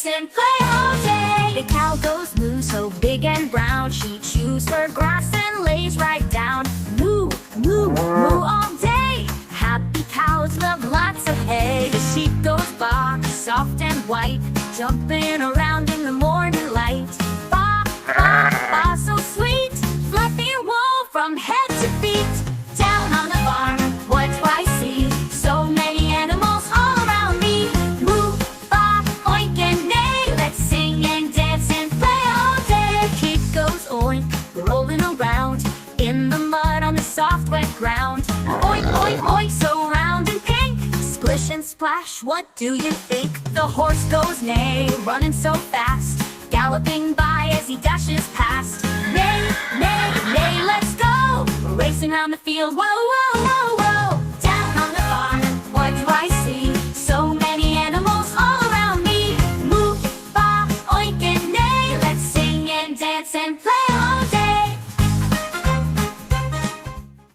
and play all day. The cow goes moo, so big and brown. She chews her grass and lays right down. Moo, moo, moo all day. Happy cows love lots of hay. The sheep goes baa, soft and white, jumping around in the morning light. Baa, baa, baa, so sweet, fluffy wool from head to feet. Down on the farm, what do I see? So many animals all around me. Moo, baa, oink and neigh. Let's sing and dance and play all day. Kid goes oink, rolling around in the mud on the soft wet ground. Oink, oink, oink, so round and pink. Splish and splash, what do you think? The horse goes neigh, running so fast, galloping by as he dashes past. Neigh, neigh, neigh, let's go, racing round the field, whoa, whoa, whoa, whoa. Down on the farm, what do I see? So many animals all around me. Moo, baa, oink and neigh. Let's sing and dance and